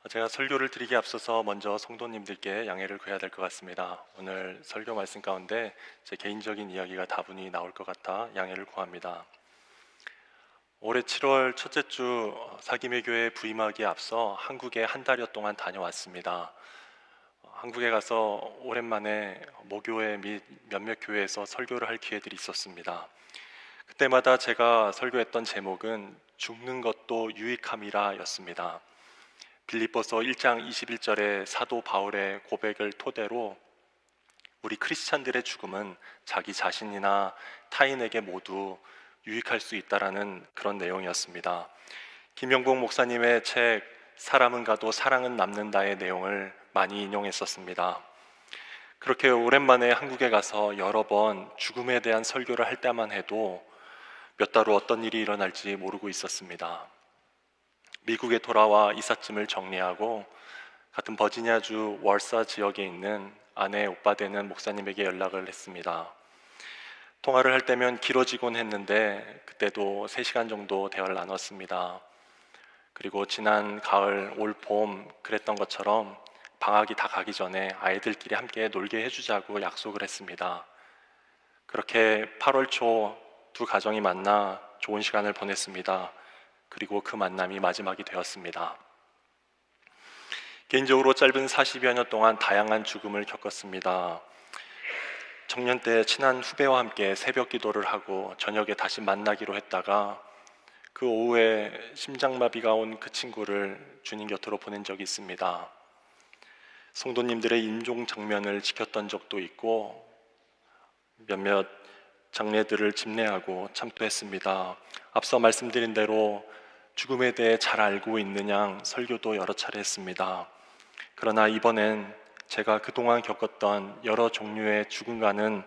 제가 설교를 드리기 앞서서 먼저 성도님들께 양해를 구해야 될 것 같습니다. 오늘 설교 말씀 가운데 제 개인적인 이야기가 다분히 나올 것 같아 양해를 구합니다. 올해 7월 첫째 주 사김의 교회 부임하기에 앞서 한국에 한 달여 동안 다녀왔습니다. 한국에 가서 오랜만에 모교회 및 몇몇 교회에서 설교를 할 기회들이 있었습니다. 그때마다 제가 설교했던 제목은 죽는 것도 유익함이라 였습니다. 빌립보서 1장 21절의 사도 바울의 고백을 토대로 우리 크리스찬들의 죽음은 자기 자신이나 타인에게 모두 유익할 수 있다라는 그런 내용이었습니다. 김영복 목사님의 책 사람은 가도 사랑은 남는다의 내용을 많이 인용했었습니다. 그렇게 오랜만에 한국에 가서 여러 번 죽음에 대한 설교를 할 때만 해도 몇 달 후 어떤 일이 일어날지 모르고 있었습니다. 미국에 돌아와 이삿짐을 정리하고 같은 버지니아주 월사 지역에 있는 아내 오빠 되는 목사님에게 연락을 했습니다. 통화를 할 때면 길어지곤 했는데 그때도 3시간 정도 대화를 나눴습니다. 그리고 지난 가을, 올 봄 그랬던 것처럼 방학이 다 가기 전에 아이들끼리 함께 놀게 해주자고 약속을 했습니다. 그렇게 8월 초 두 가정이 만나 좋은 시간을 보냈습니다. 그리고 그 만남이 마지막이 되었습니다. 개인적으로 짧은 40여 년 동안 다양한 죽음을 겪었습니다. 청년 때 친한 후배와 함께 새벽 기도를 하고 저녁에 다시 만나기로 했다가 그 오후에 심장마비가 온 그 친구를 주님 곁으로 보낸 적이 있습니다. 성도님들의 임종 장면을 지켰던 적도 있고 몇몇 장례들을 집례하고 참도했습니다. 앞서 말씀드린 대로 죽음에 대해 잘 알고 있는 양 설교도 여러 차례 했습니다. 그러나 이번엔 제가 그동안 겪었던 여러 종류의 죽음과는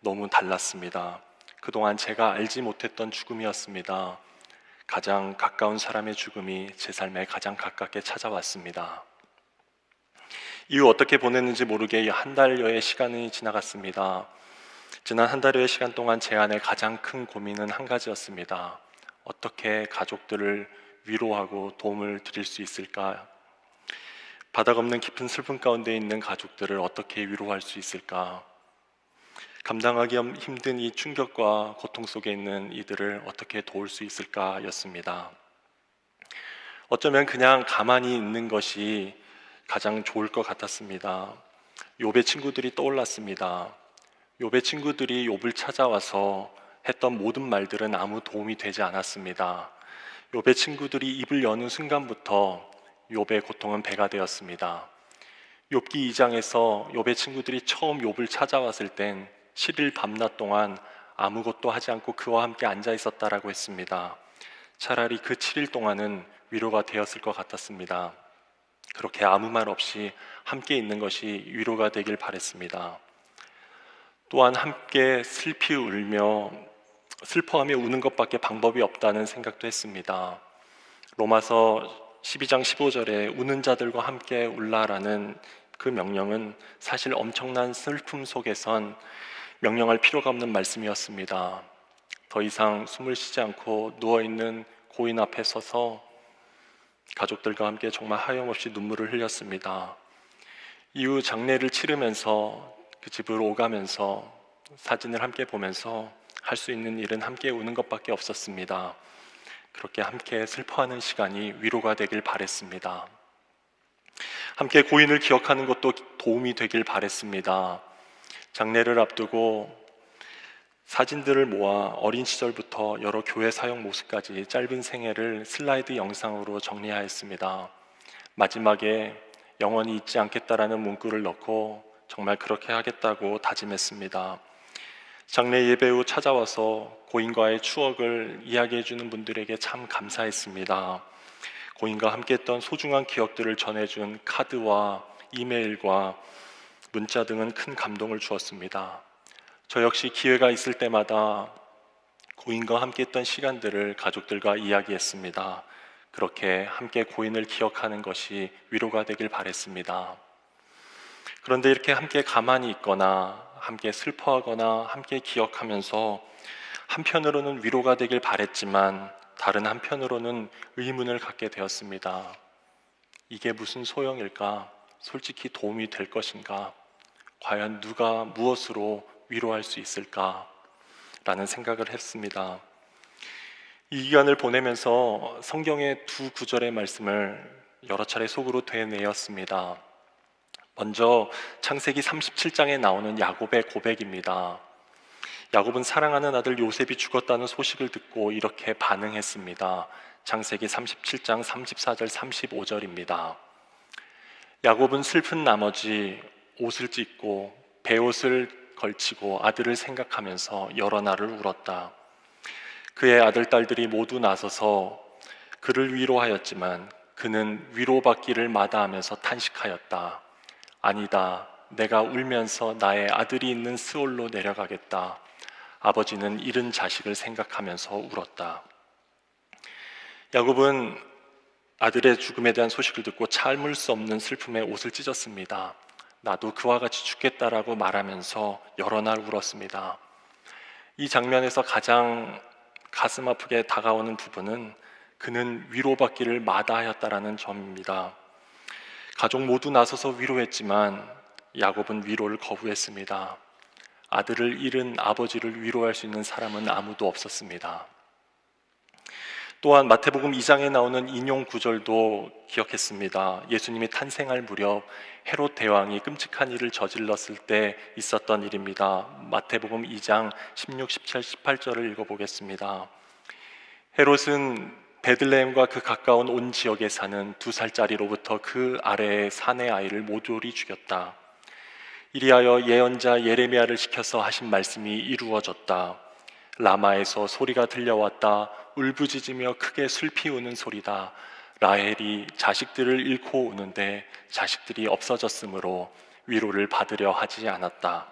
너무 달랐습니다. 그동안 제가 알지 못했던 죽음이었습니다. 가장 가까운 사람의 죽음이 제 삶에 가장 가깝게 찾아왔습니다. 이후 어떻게 보냈는지 모르게 한 달여의 시간이 지나갔습니다. 지난 한 달여의 시간 동안 제 안에 가장 큰 고민은 한 가지였습니다. 어떻게 가족들을 위로하고 도움을 드릴 수 있을까? 바닥 없는 깊은 슬픔 가운데 있는 가족들을 어떻게 위로할 수 있을까? 감당하기 힘든 이 충격과 고통 속에 있는 이들을 어떻게 도울 수 있을까? 였습니다. 어쩌면 그냥 가만히 있는 것이 가장 좋을 것 같았습니다. 욥의 친구들이 떠올랐습니다. 욥의 친구들이 욥을 찾아와서 했던 모든 말들은 아무 도움이 되지 않았습니다. 욥의 친구들이 입을 여는 순간부터 욥의 고통은 배가 되었습니다. 욥기 2장에서 욥의 친구들이 처음 욥을 찾아왔을 땐 7일 밤낮 동안 아무것도 하지 않고 그와 함께 앉아 있었다라고 했습니다. 차라리 그 7일 동안은 위로가 되었을 것 같았습니다. 그렇게 아무 말 없이 함께 있는 것이 위로가 되길 바랬습니다. 또한 함께 슬피 울며 슬퍼하며 우는 것밖에 방법이 없다는 생각도 했습니다. 로마서 12장 15절에 우는 자들과 함께 울라라는 그 명령은 사실 엄청난 슬픔 속에선 명령할 필요가 없는 말씀이었습니다. 더 이상 숨을 쉬지 않고 누워있는 고인 앞에 서서 가족들과 함께 정말 하염없이 눈물을 흘렸습니다. 이후 장례를 치르면서 그 집으로 오가면서 사진을 함께 보면서 할 수 있는 일은 함께 우는 것밖에 없었습니다. 그렇게 함께 슬퍼하는 시간이 위로가 되길 바랬습니다. 함께 고인을 기억하는 것도 도움이 되길 바랬습니다. 장례를 앞두고 사진들을 모아 어린 시절부터 여러 교회 사역 모습까지 짧은 생애를 슬라이드 영상으로 정리하였습니다. 마지막에 영원히 잊지 않겠다라는 문구를 넣고 정말 그렇게 하겠다고 다짐했습니다. 장례 예배 후 찾아와서 고인과의 추억을 이야기해 주는 분들에게 참 감사했습니다. 고인과 함께했던 소중한 기억들을 전해준 카드와 이메일과 문자 등은 큰 감동을 주었습니다. 저 역시 기회가 있을 때마다 고인과 함께했던 시간들을 가족들과 이야기했습니다. 그렇게 함께 고인을 기억하는 것이 위로가 되길 바랬습니다. 그런데 이렇게 함께 가만히 있거나 함께 슬퍼하거나 함께 기억하면서 한편으로는 위로가 되길 바랬지만 다른 한편으로는 의문을 갖게 되었습니다. 이게 무슨 소용일까? 솔직히 도움이 될 것인가? 과연 누가 무엇으로 위로할 수 있을까? 라는 생각을 했습니다. 이 기간을 보내면서 성경의 두 구절의 말씀을 여러 차례 속으로 되뇌었습니다. 먼저 창세기 37장에 나오는 야곱의 고백입니다. 야곱은 사랑하는 아들 요셉이 죽었다는 소식을 듣고 이렇게 반응했습니다. 창세기 37장 34절 35절입니다. 야곱은 슬픈 나머지 옷을 찢고 베옷을 걸치고 아들을 생각하면서 여러 날을 울었다. 그의 아들, 딸들이 모두 나서서 그를 위로하였지만 그는 위로받기를 마다하면서 탄식하였다. 아니다, 내가 울면서 나의 아들이 있는 스올로 내려가겠다. 아버지는 잃은 자식을 생각하면서 울었다. 야곱은 아들의 죽음에 대한 소식을 듣고 참을 수 없는 슬픔에 옷을 찢었습니다. 나도 그와 같이 죽겠다라고 말하면서 여러 날 울었습니다. 이 장면에서 가장 가슴 아프게 다가오는 부분은 그는 위로받기를 마다하였다라는 점입니다. 가족 모두 나서서 위로했지만 야곱은 위로를 거부했습니다. 아들을 잃은 아버지를 위로할 수 있는 사람은 아무도 없었습니다. 또한 마태복음 2장에 나오는 인용 구절도 기억했습니다. 예수님이 탄생할 무렵 헤롯 대왕이 끔찍한 일을 저질렀을 때 있었던 일입니다. 마태복음 2장 16, 17, 18절을 읽어보겠습니다. 헤롯은 베들레헴과 그 가까운 온 지역에 사는 2살짜리로부터 그 아래의 산의 아이를 모조리 죽였다. 이리하여 예언자 예레미야를 시켜서 하신 말씀이 이루어졌다. 라마에서 소리가 들려왔다. 울부짖으며 크게 슬피 우는 소리다. 라헬이 자식들을 잃고 우는데 자식들이 없어졌으므로 위로를 받으려 하지 않았다.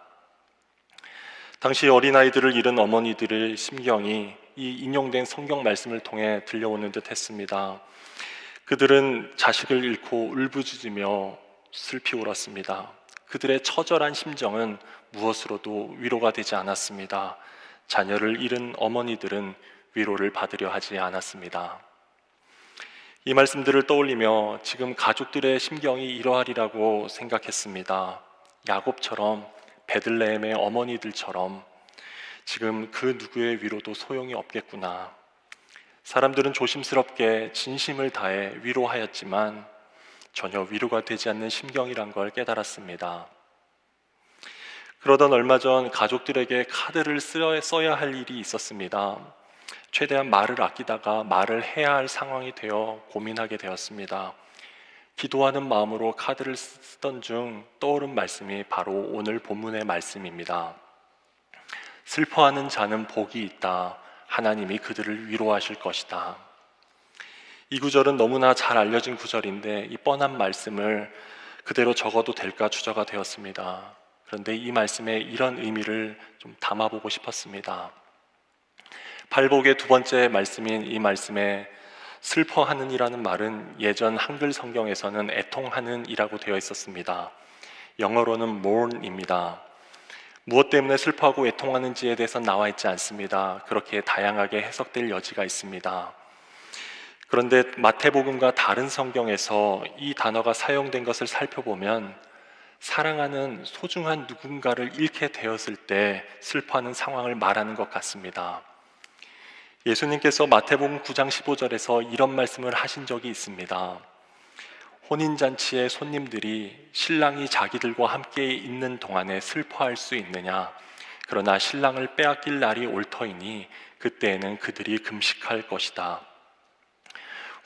당시 어린아이들을 잃은 어머니들의 심경이 이 인용된 성경 말씀을 통해 들려오는 듯 했습니다. 그들은 자식을 잃고 울부짖으며 슬피 울었습니다. 그들의 처절한 심정은 무엇으로도 위로가 되지 않았습니다. 자녀를 잃은 어머니들은 위로를 받으려 하지 않았습니다. 이 말씀들을 떠올리며 지금 가족들의 심경이 이러하리라고 생각했습니다. 야곱처럼, 베들레헴의 어머니들처럼 지금 그 누구의 위로도 소용이 없겠구나. 사람들은 조심스럽게 진심을 다해 위로하였지만 전혀 위로가 되지 않는 심경이란 걸 깨달았습니다. 그러던 얼마 전 가족들에게 카드를 써야 할 일이 있었습니다. 최대한 말을 아끼다가 말을 해야 할 상황이 되어 고민하게 되었습니다. 기도하는 마음으로 카드를 쓰던 중 떠오른 말씀이 바로 오늘 본문의 말씀입니다. 슬퍼하는 자는 복이 있다. 하나님이 그들을 위로하실 것이다. 이 구절은 너무나 잘 알려진 구절인데 이 뻔한 말씀을 그대로 적어도 될까 주저가 되었습니다. 그런데 이 말씀에 이런 의미를 좀 담아보고 싶었습니다. 팔복의 두 번째 말씀인 이 말씀에 슬퍼하는 이라는 말은 예전 한글 성경에서는 애통하는 이라고 되어 있었습니다. 영어로는 mourn입니다. 무엇 때문에 슬퍼하고 애통하는지에 대해서 나와 있지 않습니다. 그렇게 다양하게 해석될 여지가 있습니다. 그런데 마태복음과 다른 성경에서 이 단어가 사용된 것을 살펴보면 사랑하는 소중한 누군가를 잃게 되었을 때 슬퍼하는 상황을 말하는 것 같습니다. 예수님께서 마태복음 9장 15절에서 이런 말씀을 하신 적이 있습니다. 혼인잔치의 손님들이 신랑이 자기들과 함께 있는 동안에 슬퍼할 수 있느냐? 그러나 신랑을 빼앗길 날이 올 터이니 그때에는 그들이 금식할 것이다.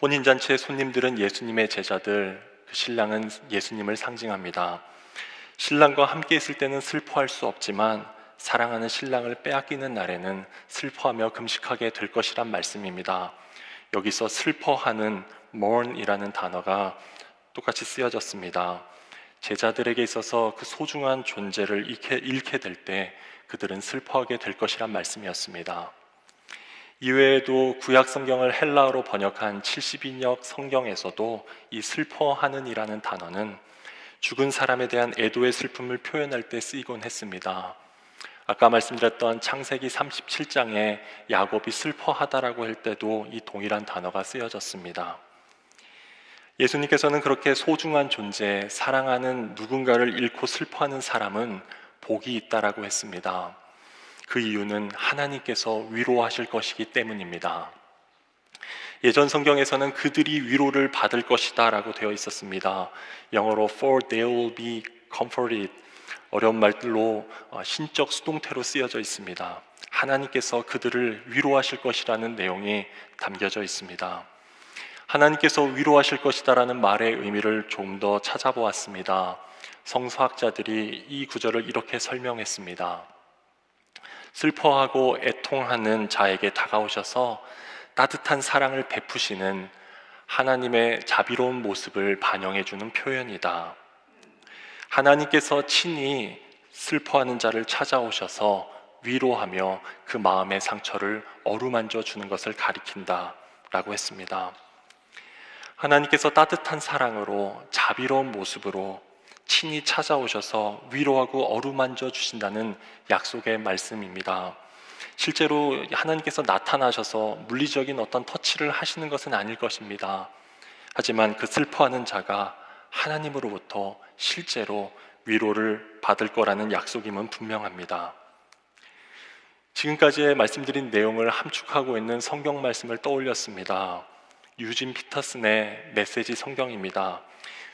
혼인잔치의 손님들은 예수님의 제자들, 그 신랑은 예수님을 상징합니다. 신랑과 함께 있을 때는 슬퍼할 수 없지만 사랑하는 신랑을 빼앗기는 날에는 슬퍼하며 금식하게 될 것이란 말씀입니다. 여기서 슬퍼하는 mourn이라는 단어가 똑같이 쓰여졌습니다. 제자들에게 있어서 그 소중한 존재를 잃게 될 때 그들은 슬퍼하게 될 것이란 말씀이었습니다. 이외에도 구약 성경을 헬라어로 번역한 72역 성경에서도 이 슬퍼하는 이라는 단어는 죽은 사람에 대한 애도의 슬픔을 표현할 때 쓰이곤 했습니다. 아까 말씀드렸던 창세기 37장에 야곱이 슬퍼하다라고 할 때도 이 동일한 단어가 쓰여졌습니다. 예수님께서는 그렇게 소중한 존재, 사랑하는 누군가를 잃고 슬퍼하는 사람은 복이 있다라고 했습니다. 그 이유는 하나님께서 위로하실 것이기 때문입니다. 예전 성경에서는 그들이 위로를 받을 것이다 라고 되어 있었습니다. 영어로 For they will be comforted, 어려운 말로 신적 수동태로 쓰여져 있습니다. 하나님께서 그들을 위로하실 것이라는 내용이 담겨져 있습니다. 하나님께서 위로하실 것이다라는 말의 의미를 좀 더 찾아보았습니다. 성서학자들이 이 구절을 이렇게 설명했습니다. 슬퍼하고 애통하는 자에게 다가오셔서 따뜻한 사랑을 베푸시는 하나님의 자비로운 모습을 반영해 주는 표현이다. 하나님께서 친히 슬퍼하는 자를 찾아오셔서 위로하며 그 마음의 상처를 어루만져 주는 것을 가리킨다 라고 했습니다. 하나님께서 따뜻한 사랑으로 자비로운 모습으로 친히 찾아오셔서 위로하고 어루만져 주신다는 약속의 말씀입니다. 실제로 하나님께서 나타나셔서 물리적인 어떤 터치를 하시는 것은 아닐 것입니다. 하지만 그 슬퍼하는 자가 하나님으로부터 실제로 위로를 받을 거라는 약속임은 분명합니다. 지금까지 말씀드린 내용을 함축하고 있는 성경 말씀을 떠올렸습니다. 유진 피터슨의 메시지 성경입니다.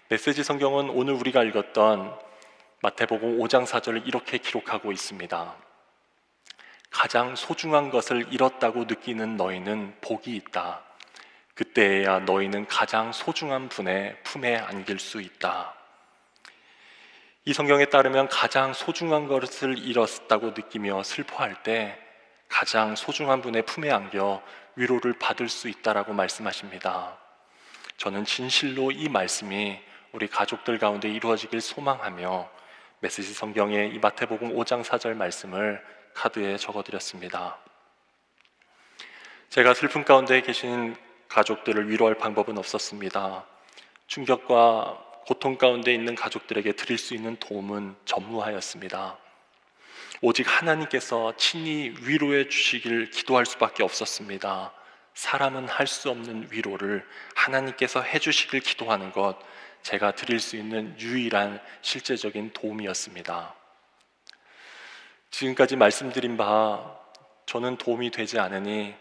메시지 성경은 오늘 우리가 읽었던 마태복음 5장 4절을 이렇게 기록하고 있습니다. 가장 소중한 것을 잃었다고 느끼는 너희는 복이 있다. 그때에야 너희는 가장 소중한 분의 품에 안길 수 있다. 이 성경에 따르면 가장 소중한 것을 잃었다고 느끼며 슬퍼할 때 가장 소중한 분의 품에 안겨 위로를 받을 수 있다라고 말씀하십니다. 저는 진실로 이 말씀이 우리 가족들 가운데 이루어지길 소망하며 메시지 성경의 이 마태복음 5장 4절 말씀을 카드에 적어드렸습니다. 제가 슬픔 가운데 계신 가족들을 위로할 방법은 없었습니다. 충격과 고통 가운데 있는 가족들에게 드릴 수 있는 도움은 전무하였습니다. 오직 하나님께서 친히 위로해 주시길 기도할 수밖에 없었습니다. 사람은 할 수 없는 위로를 하나님께서 해주시길 기도하는 것, 제가 드릴 수 있는 유일한 실제적인 도움이었습니다. 지금까지 말씀드린 바 저는 도움이 되지 않으니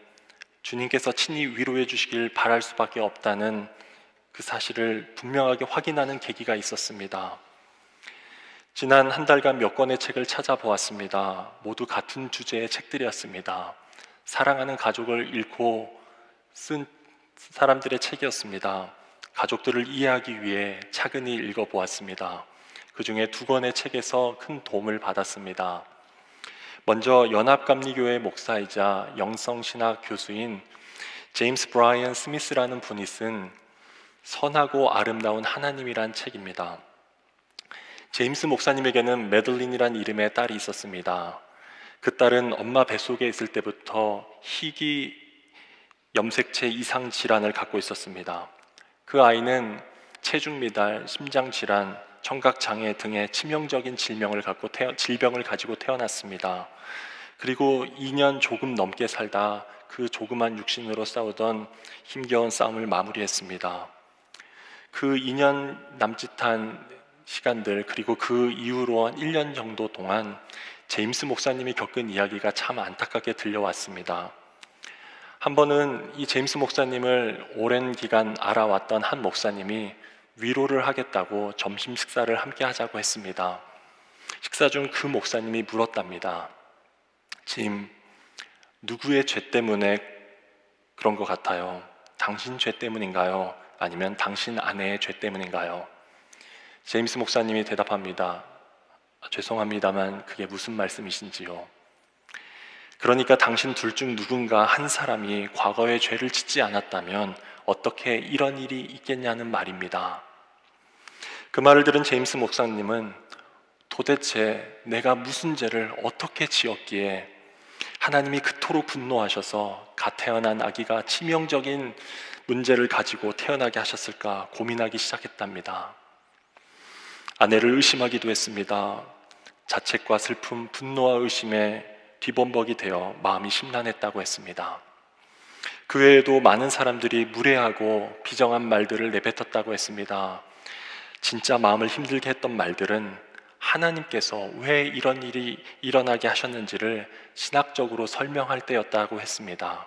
주님께서 친히 위로해 주시길 바랄 수밖에 없다는 그 사실을 분명하게 확인하는 계기가 있었습니다. 지난 한 달간 몇 권의 책을 찾아보았습니다. 모두 같은 주제의 책들이었습니다. 사랑하는 가족을 잃고 쓴 사람들의 책이었습니다. 가족들을 이해하기 위해 차근히 읽어보았습니다. 그 중에 2권의 책에서 큰 도움을 받았습니다. 먼저 연합감리교회 목사이자 영성신학 교수인 제임스 브라이언 스미스라는 분이 쓴 선하고 아름다운 하나님이란 책입니다. 제임스 목사님에게는 매들린이란 이름의 딸이 있었습니다. 그 딸은 엄마 뱃속에 있을 때부터 희귀 염색체 이상 질환을 갖고 있었습니다. 그 아이는 체중 미달, 심장 질환, 청각장애 등의 치명적인 질병을 가지고 태어났습니다. 그리고 2년 조금 넘게 살다 그 조그만 육신으로 싸우던 힘겨운 싸움을 마무리했습니다. 그 2년 남짓한 시간들, 그리고 그 이후로 한 1년 정도 동안 제임스 목사님이 겪은 이야기가 참 안타깝게 들려왔습니다. 한 번은 이 제임스 목사님을 오랜 기간 알아왔던 한 목사님이 위로를 하겠다고 점심 식사를 함께 하자고 했습니다. 식사 중 그 목사님이 물었답니다. 짐, 누구의 죄 때문에 그런 것 같아요? 당신 죄 때문인가요? 아니면 당신 아내의 죄 때문인가요? 제임스 목사님이 대답합니다. 죄송합니다만 그게 무슨 말씀이신지요? 그러니까 당신 둘 중 누군가 한 사람이 과거에 죄를 짓지 않았다면 어떻게 이런 일이 있겠냐는 말입니다. 그 말을 들은 제임스 목사님은 도대체 내가 무슨 죄를 어떻게 지었기에 하나님이 그토록 분노하셔서 갓 태어난 아기가 치명적인 문제를 가지고 태어나게 하셨을까 고민하기 시작했답니다. 아내를 의심하기도 했습니다. 자책과 슬픔, 분노와 의심에 뒤범벅이 되어 마음이 심란했다고 했습니다. 그 외에도 많은 사람들이 무례하고 비정한 말들을 내뱉었다고 했습니다. 진짜 마음을 힘들게 했던 말들은 하나님께서 왜 이런 일이 일어나게 하셨는지를 신학적으로 설명할 때였다고 했습니다.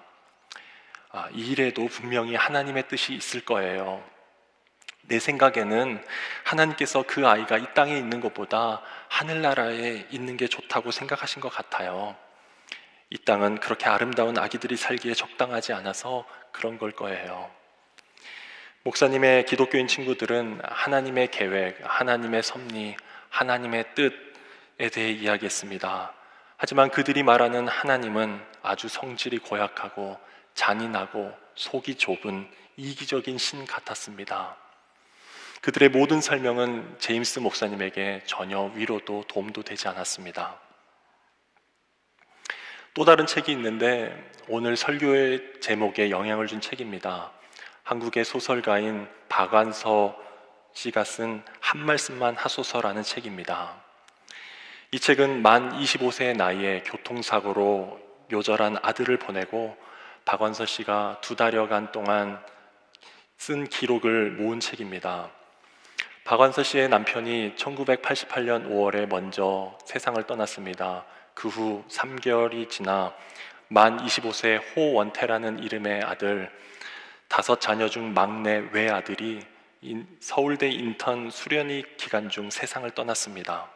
이 일에도 분명히 하나님의 뜻이 있을 거예요. 내 생각에는 하나님께서 그 아이가 이 땅에 있는 것보다 하늘나라에 있는 게 좋다고 생각하신 것 같아요. 이 땅은 그렇게 아름다운 아기들이 살기에 적당하지 않아서 그런 걸 거예요. 목사님의 기독교인 친구들은 하나님의 계획, 하나님의 섭리, 하나님의 뜻에 대해 이야기했습니다. 하지만 그들이 말하는 하나님은 아주 성질이 고약하고 잔인하고 속이 좁은 이기적인 신 같았습니다. 그들의 모든 설명은 제임스 목사님에게 전혀 위로도 도움도 되지 않았습니다. 또 다른 책이 있는데 오늘 설교의 제목에 영향을 준 책입니다. 한국의 소설가인 박완서 씨가 쓴 한 말씀만 하소서라는 책입니다. 이 책은 만 25세의 나이에 교통사고로 요절한 아들을 보내고 박완서 씨가 2달여간 동안 쓴 기록을 모은 책입니다. 박완서 씨의 남편이 1988년 5월에 먼저 세상을 떠났습니다. 그 후 3개월이 지나 만 25세 호원태라는 이름의 아들, 5자녀 중 막내 외아들이 서울대 인턴 수련회 기간 중 세상을 떠났습니다.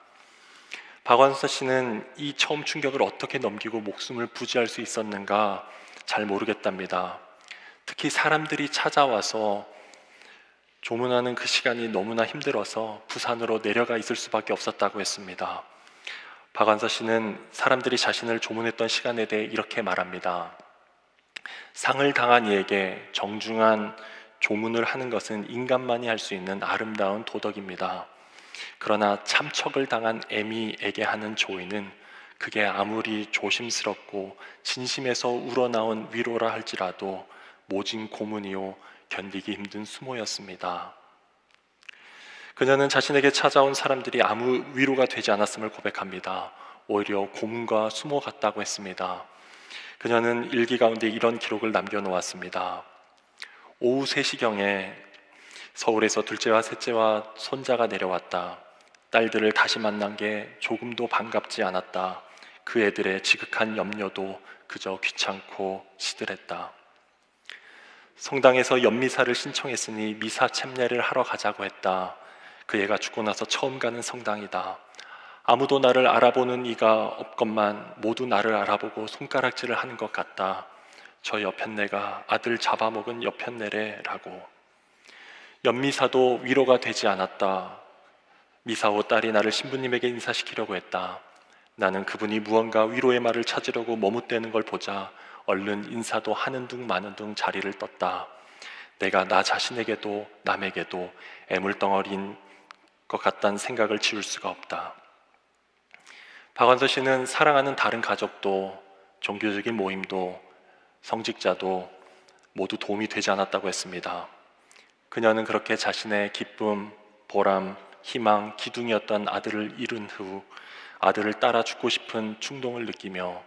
박완서 씨는 이 처음 충격을 어떻게 넘기고 목숨을 부지할 수 있었는가 잘 모르겠답니다. 특히 사람들이 찾아와서 조문하는 그 시간이 너무나 힘들어서 부산으로 내려가 있을 수밖에 없었다고 했습니다. 박완서 씨는 사람들이 자신을 조문했던 시간에 대해 이렇게 말합니다. 상을 당한 이에게 정중한 조문을 하는 것은 인간만이 할 수 있는 아름다운 도덕입니다. 그러나 참척을 당한 애미에게 하는 조의는 그게 아무리 조심스럽고 진심에서 우러나온 위로라 할지라도 모진 고문이요 견디기 힘든 수모였습니다. 그녀는 자신에게 찾아온 사람들이 아무 위로가 되지 않았음을 고백합니다. 오히려 고문과 수모 같다고 했습니다. 그녀는 일기 가운데 이런 기록을 남겨놓았습니다. 오후 3시경에 서울에서 둘째와 셋째와 손자가 내려왔다. 딸들을 다시 만난 게 조금도 반갑지 않았다. 그 애들의 지극한 염려도 그저 귀찮고 시들했다. 성당에서 연미사를 신청했으니 미사 참례를 하러 가자고 했다. 그 애가 죽고 나서 처음 가는 성당이다. 아무도 나를 알아보는 이가 없건만 모두 나를 알아보고 손가락질을 하는 것 같다. 저 여편네가 아들 잡아먹은 여편네래라고. 연미사도 위로가 되지 않았다. 미사 후 딸이 나를 신부님에게 인사시키려고 했다. 나는 그분이 무언가 위로의 말을 찾으려고 머뭇대는 걸 보자 얼른 인사도 하는 둥 마는 둥 자리를 떴다. 내가 나 자신에게도 남에게도 애물덩어리인 것 같다는 생각을 지울 수가 없다. 박완서 씨는 사랑하는 다른 가족도 종교적인 모임도 성직자도 모두 도움이 되지 않았다고 했습니다. 그녀는 그렇게 자신의 기쁨, 보람, 희망, 기둥이었던 아들을 잃은 후 아들을 따라 죽고 싶은 충동을 느끼며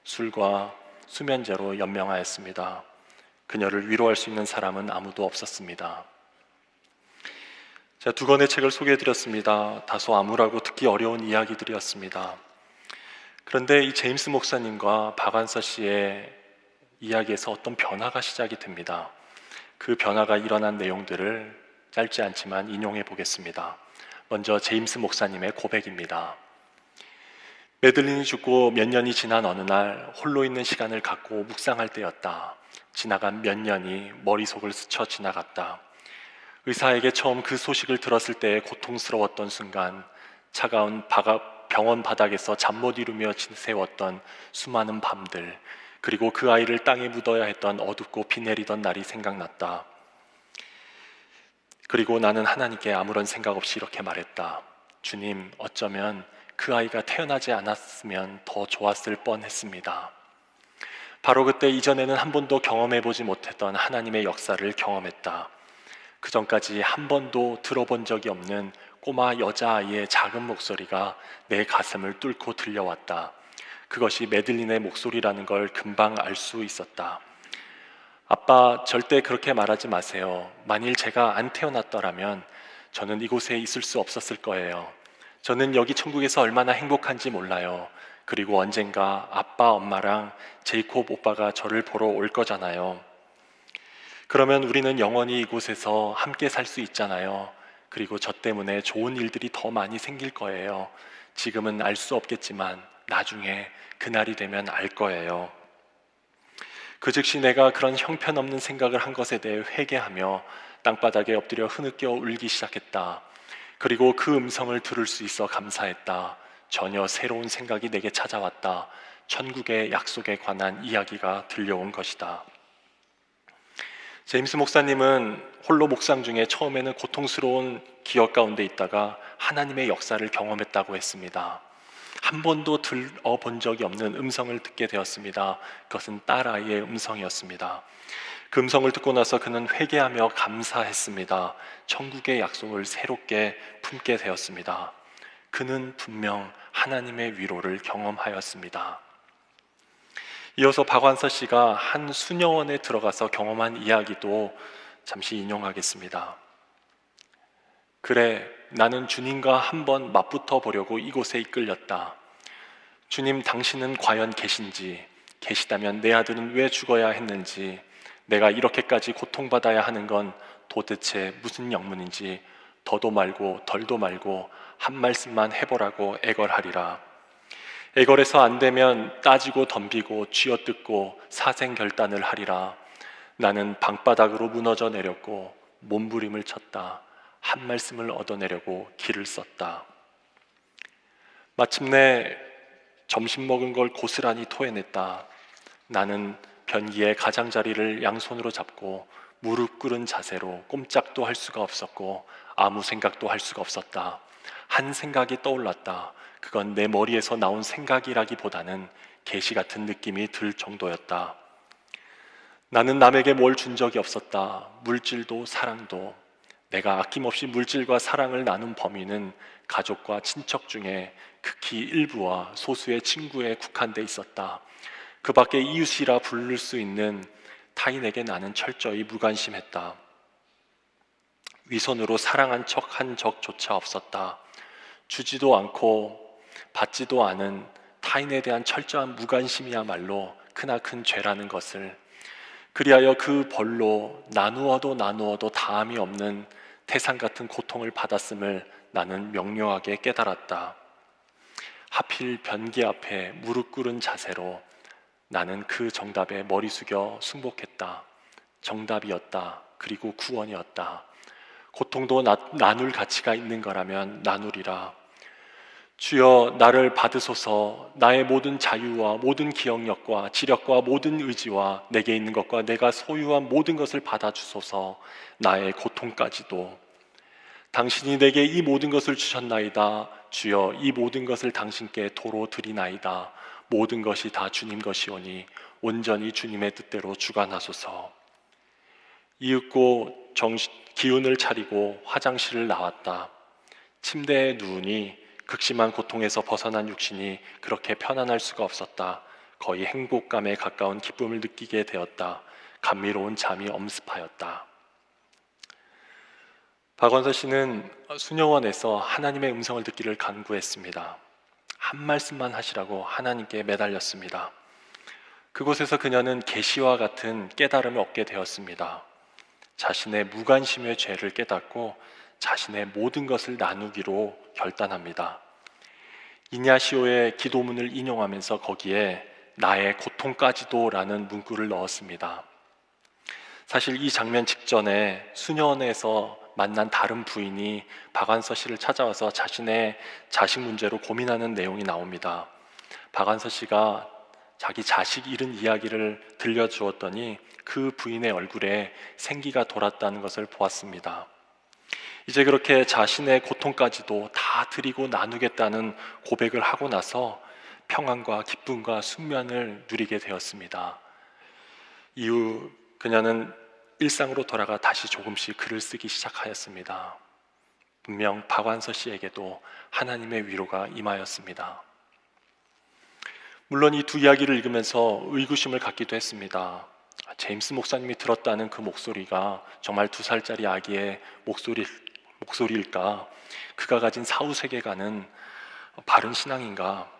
술과 수면제로 연명하였습니다. 그녀를 위로할 수 있는 사람은 아무도 없었습니다. 제가 2권의 책을 소개해드렸습니다. 다소 암울하고 듣기 어려운 이야기들이었습니다. 그런데 이 제임스 목사님과 박완서 씨의 이야기에서 어떤 변화가 시작이 됩니다. 그 변화가 일어난 내용들을 짧지 않지만 인용해 보겠습니다. 먼저 제임스 목사님의 고백입니다. 매들린이 죽고 몇 년이 지난 어느 날 홀로 있는 시간을 갖고 묵상할 때였다. 지나간 몇 년이 머릿속을 스쳐 지나갔다. 의사에게 처음 그 소식을 들었을 때 고통스러웠던 순간, 차가운 병원 바닥에서 잠 못 이루며 지새웠던 수많은 밤들, 그리고 그 아이를 땅에 묻어야 했던 어둡고 비 내리던 날이 생각났다. 그리고 나는 하나님께 아무런 생각 없이 이렇게 말했다. 주님, 어쩌면 그 아이가 태어나지 않았으면 더 좋았을 뻔했습니다. 바로 그때 이전에는 한 번도 경험해보지 못했던 하나님의 역사를 경험했다. 그 전까지 한 번도 들어본 적이 없는 꼬마 여자아이의 작은 목소리가 내 가슴을 뚫고 들려왔다. 그것이 매들린의 목소리라는 걸 금방 알 수 있었다. 아빠, 절대 그렇게 말하지 마세요. 만일 제가 안 태어났더라면 저는 이곳에 있을 수 없었을 거예요. 저는 여기 천국에서 얼마나 행복한지 몰라요. 그리고 언젠가 아빠, 엄마랑 제이콥 오빠가 저를 보러 올 거잖아요. 그러면 우리는 영원히 이곳에서 함께 살 수 있잖아요. 그리고 저 때문에 좋은 일들이 더 많이 생길 거예요. 지금은 알 수 없겠지만 나중에 그날이 되면 알 거예요. 그 즉시 내가 그런 형편없는 생각을 한 것에 대해 회개하며 땅바닥에 엎드려 흐느껴 울기 시작했다. 그리고 그 음성을 들을 수 있어 감사했다. 전혀 새로운 생각이 내게 찾아왔다. 천국의 약속에 관한 이야기가 들려온 것이다. 제임스 목사님은 홀로 묵상 중에 처음에는 고통스러운 기억 가운데 있다가 하나님의 역사를 경험했다고 했습니다. 한 번도 들어본 적이 없는 음성을 듣게 되었습니다. 그것은 딸아이의 음성이었습니다. 그 음성을 듣고 나서 그는 회개하며 감사했습니다. 천국의 약속을 새롭게 품게 되었습니다. 그는 분명 하나님의 위로를 경험하였습니다. 이어서 박완서 씨가 한 수녀원에 들어가서 경험한 이야기도 잠시 인용하겠습니다. 그래, 나는 주님과 한번 맞붙어 보려고 이곳에 이끌렸다. 주님, 당신은 과연 계신지, 계시다면 내 아들은 왜 죽어야 했는지, 내가 이렇게까지 고통받아야 하는 건 도대체 무슨 영문인지 더도 말고 덜도 말고 한 말씀만 해보라고 애걸하리라. 애걸해서 안 되면 따지고 덤비고 쥐어뜯고 사생결단을 하리라. 나는 방바닥으로 무너져 내렸고 몸부림을 쳤다. 한 말씀을 얻어내려고 길을 썼다. 마침내 점심 먹은 걸 고스란히 토해냈다. 나는 변기의 가장자리를 양손으로 잡고 무릎 꿇은 자세로 꼼짝도 할 수가 없었고 아무 생각도 할 수가 없었다. 한 생각이 떠올랐다. 그건 내 머리에서 나온 생각이라기보다는 계시 같은 느낌이 들 정도였다. 나는 남에게 뭘 준 적이 없었다. 물질도 사랑도. 내가 아낌없이 물질과 사랑을 나눈 범위는 가족과 친척 중에 극히 일부와 소수의 친구에 국한돼 있었다. 그 밖에 이웃이라 부를 수 있는 타인에게 나는 철저히 무관심했다. 위선으로 사랑한 척 한 적조차 없었다. 주지도 않고 받지도 않은 타인에 대한 철저한 무관심이야말로 크나큰 죄라는 것을, 그리하여 그 벌로 나누어도 다함이 없는 태산 같은 고통을 받았음을 나는 명료하게 깨달았다. 하필 변기 앞에 무릎 꿇은 자세로 나는 그 정답에 머리 숙여 순복했다. 정답이었다. 그리고 구원이었다. 고통도 나눌 가치가 있는 거라면 나누리라. 주여, 나를 받으소서. 나의 모든 자유와 모든 기억력과 지력과 모든 의지와 내게 있는 것과 내가 소유한 모든 것을 받아주소서. 나의 고통까지도. 당신이 내게 이 모든 것을 주셨나이다. 주여, 이 모든 것을 당신께 도로 드리나이다. 모든 것이 다 주님 것이오니 온전히 주님의 뜻대로 주관하소서. 이윽고 기운을 차리고 화장실을 나왔다. 침대에 누우니 극심한 고통에서 벗어난 육신이 그렇게 편안할 수가 없었다. 거의 행복감에 가까운 기쁨을 느끼게 되었다. 감미로운 잠이 엄습하였다. 박원서 씨는 수녀원에서 하나님의 음성을 듣기를 간구했습니다. 한 말씀만 하시라고 하나님께 매달렸습니다. 그곳에서 그녀는 계시와 같은 깨달음을 얻게 되었습니다. 자신의 무관심의 죄를 깨닫고 자신의 모든 것을 나누기로 결단합니다. 이냐시오의 기도문을 인용하면서 거기에 나의 고통까지도 라는 문구를 넣었습니다. 사실 이 장면 직전에 수녀원에서 만난 다른 부인이 박완서 씨를 찾아와서 자신의 자식 문제로 고민하는 내용이 나옵니다. 박완서 씨가 자기 자식 잃은 이야기를 들려주었더니 그 부인의 얼굴에 생기가 돌았다는 것을 보았습니다. 이제 그렇게 자신의 고통까지도 다 드리고 나누겠다는 고백을 하고 나서 평안과 기쁨과 숙면을 누리게 되었습니다. 이후 그녀는 일상으로 돌아가 다시 조금씩 글을 쓰기 시작하였습니다. 분명 박완서 씨에게도 하나님의 위로가 임하였습니다. 물론 이 두 이야기를 읽으면서 의구심을 갖기도 했습니다. 제임스 목사님이 들었다는 그 목소리가 정말 2살짜리 아기의 목소리일까? 그가 가진 사후 세계관은 바른 신앙인가?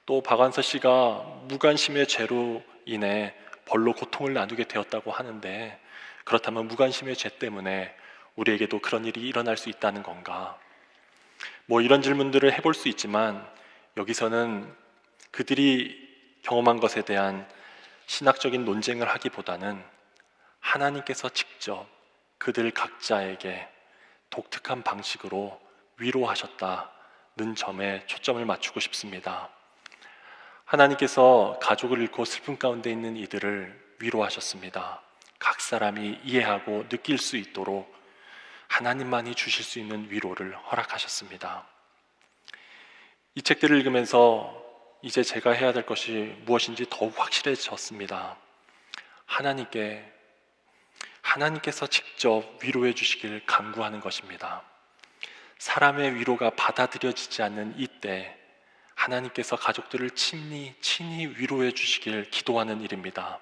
또 박완서 씨가 무관심의 죄로 인해 벌로 고통을 나누게 되었다고 하는데, 그렇다면 무관심의 죄 때문에 우리에게도 그런 일이 일어날 수 있다는 건가? 이런 질문들을 해볼 수 있지만, 여기서는 그들이 경험한 것에 대한 신학적인 논쟁을 하기보다는 하나님께서 직접 그들 각자에게 독특한 방식으로 위로하셨다는 점에 초점을 맞추고 싶습니다. 하나님께서 가족을 잃고 슬픔 가운데 있는 이들을 위로하셨습니다. 각 사람이 이해하고 느낄 수 있도록 하나님만이 주실 수 있는 위로를 허락하셨습니다. 이 책들을 읽으면서 이제 제가 해야 될 것이 무엇인지 더욱 확실해졌습니다. 하나님께서 직접 위로해 주시길 간구하는 것입니다. 사람의 위로가 받아들여지지 않는 이때 하나님께서 가족들을 친히 위로해 주시길 기도하는 일입니다.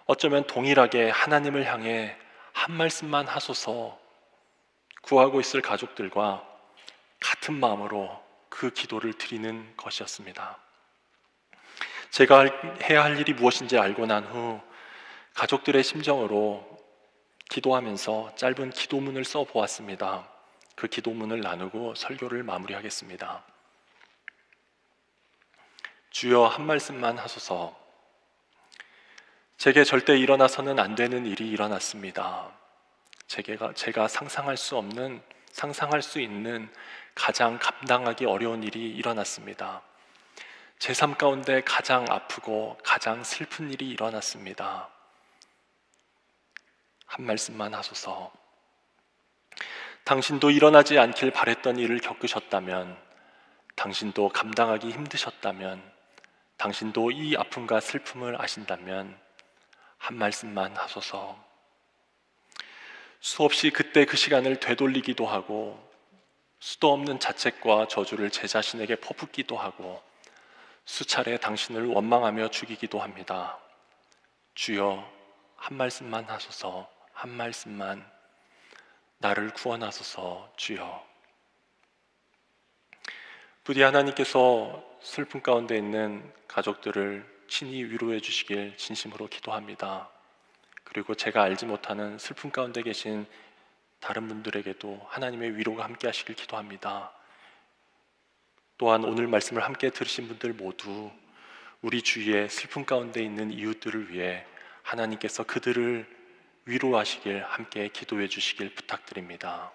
어쩌면 동일하게 하나님을 향해 한 말씀만 하소서 구하고 있을 가족들과 같은 마음으로 그 기도를 드리는 것이었습니다. 제가 해야 할 일이 무엇인지 알고 난 후 가족들의 심정으로 기도하면서 짧은 기도문을 써보았습니다. 그 기도문을 나누고 설교를 마무리하겠습니다. 주여, 한 말씀만 하소서. 제게 절대 일어나서는 안 되는 일이 일어났습니다. 제가 상상할 수 있는 가장 감당하기 어려운 일이 일어났습니다. 제 삶 가운데 가장 아프고 가장 슬픈 일이 일어났습니다. 한 말씀만 하소서. 당신도 일어나지 않길 바랬던 일을 겪으셨다면, 당신도 감당하기 힘드셨다면, 당신도 이 아픔과 슬픔을 아신다면 한 말씀만 하소서. 수없이 그때 그 시간을 되돌리기도 하고 수도 없는 자책과 저주를 제 자신에게 퍼붓기도 하고 수차례 당신을 원망하며 죽이기도 합니다. 주여, 한 말씀만 하소서. 한 말씀만. 나를 구원하소서. 주여. 부디 하나님께서 슬픔 가운데 있는 가족들을 친히 위로해 주시길 진심으로 기도합니다. 그리고 제가 알지 못하는 슬픔 가운데 계신 다른 분들에게도 하나님의 위로가 함께 하시길 기도합니다. 또한 오늘 말씀을 함께 들으신 분들 모두 우리 주위에 슬픔 가운데 있는 이웃들을 위해 하나님께서 그들을 위로하시길 함께 기도해 주시길 부탁드립니다.